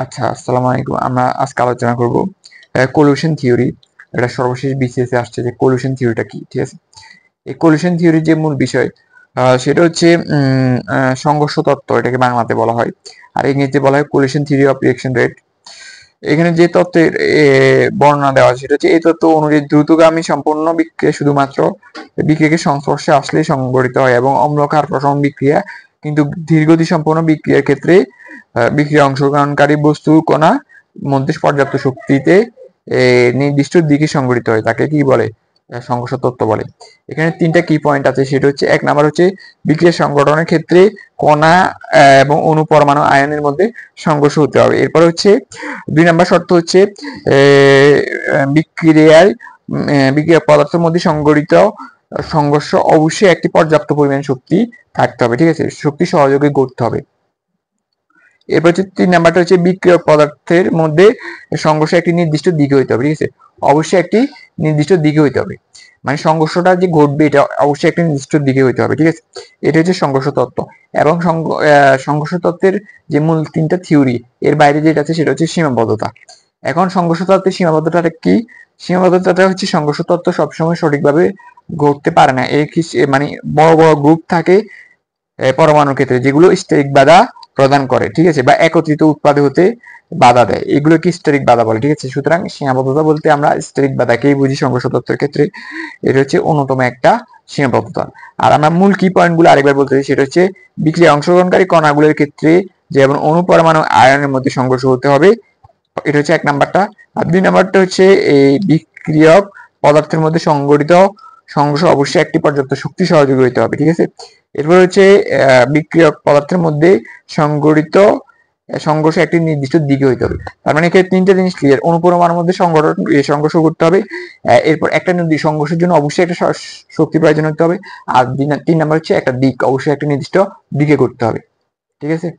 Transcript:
আচ্ছা, আসসালামু আলাইকুম। আমরা আজকে আলোচনা করব কোলিউশন থিওরি। এটা সর্বশেষ বিসিএস আসছে যে কোলিউশন থিওরিটা কি, ঠিক আছে? এই কোলিউশন থিওরির যে মূল বিষয় সেটা হচ্ছে সংঘর্ষ তত্ত্ব, এটাকে বাংলাতে বলা হয়। আর ইংরেজিতে বলা হয় কোলিউশন থিওরি অফ রিঅ্যাকশন রেট। এখানে যে তত্ত্বের বর্ণনা দেওয়া আছে সেটা হচ্ছে এই তত্ত্ব অনুযায়ী দ্রুতগামী সম্পূর্ণ বিক্রিয়া শুধুমাত্র বিক্রিয়াকে সংস্পর্শে আসলেই সংঘটিত হয় এবং অম্লক্ষার প্রশমন বিক্রিয়া কিন্তু ধীরগতি সম্পন্ন বিক্রিয়ার ক্ষেত্রে বিক্রিয়া অংশগ্রহণকারী বস্তু কণা মধ্যে পর্যাপ্ত শক্তিতে নির্দিষ্ট দিকে সংঘটিত হয়, তাকে কি বলে? সংঘর্ষ তত্ত্ব বলে। এখানে তিনটা কি পয়েন্ট আছে, সেটা হচ্ছে এক নাম্বার হচ্ছে বিক্রিয়া সংঘটনের ক্ষেত্রে কণা এবং অণু পরমাণু আয়নের মধ্যে সংঘর্ষ হতে হবে। এরপর হচ্ছে দুই নাম্বার শর্ত হচ্ছে বিক্রিয়া পদার্থের মধ্যে সংঘটিত সংঘর্ষ অবশ্যই একটি পর্যাপ্ত পরিমাণ শক্তি থাকতে হবে, ঠিক আছে? শক্তি সহযোগে ঘটতে হবে। এরপর হচ্ছে তিন নাম্বারটা হচ্ছে বিক্রিয়ক পদার্থের মধ্যে সংঘর্ষ একটি নির্দিষ্ট দিকে হইতে হবে, ঠিক আছে? অবশ্যই একটি নির্দিষ্ট দিকে হইতে হবে, মানে সংঘর্ষটা যে ঘটবে এটা অবশ্যই একটি নির্দিষ্ট দিকে হইতে হবে, ঠিক আছে? এটা হচ্ছে সংঘর্ষ তত্ত্ব। এবং সংঘর্ষ তত্ত্বের যে মূল তিনটা থিওরি, এর বাইরে যেটা আছে সেটা হচ্ছে সীমাবদ্ধতা। এখন সংঘর্ষ তত্ত্বের সীমাবদ্ধতাটা কি? সীমাবদ্ধতাটা হচ্ছে সংঘর্ষ তত্ত্ব সবসময় সঠিকভাবে ঘটতে পারে না। এর মানে বড় বড় গ্রুপ থাকে পরমাণুর ক্ষেত্রে, যেগুলো স্টেরিক বাধা প্রদান করে, ঠিক আছে, বা একত্রিত উৎপাদে হতে বাধা দেয়, এগুলোকে স্টেরিক বাধা বলে, ঠিক আছে? সুতরাং সীমাবদ্ধতা বলতে আমরা স্টেরিক বাধাকেই বুঝি সংঘর্ষ তত্ত্বের ক্ষেত্রে। এটা হচ্ছে অন্যতম একটা সীমাবদ্ধতা। আর আমরা মূল কি পয়েন্টগুলো আরেকবার বলতে চাই, সেটা হচ্ছে বিক্রিয়া অংশগ্রহণকারী কণাগুলোর ক্ষেত্রে যেমন অণু পরমাণু আয়নের মধ্যে সংঘর্ষ হতে হবে, এটা হচ্ছে এক নাম্বারটা। আর দুই নাম্বারটা হচ্ছে এই বিক্রিয়ক পদার্থের মধ্যে সংঘটিত সংঘর্ষ অবশ্যই একটি পর্যাপ্ত শক্তি সহযোগী হইতে হবে, ঠিক আছে? এরপর হচ্ছে বিক্রিয়ক পদার্থের মধ্যে সংঘটিত সংঘর্ষ একটি নির্দিষ্ট দিকে হইতে হবে। তার মানে এখানে তিনটা জিনিস ক্লিয়ার। অনুপরমাণুর মধ্যে সংঘর্ষ করতে হবে। এরপর একটা নির্দিষ্ট সংঘর্ষের জন্য অবশ্যই একটা শক্তি প্রয়োজন হতে হবে। আর তিন নাম্বার হচ্ছে একটা দিক, অবশ্যই একটা নির্দিষ্ট দিকে করতে হবে, ঠিক আছে?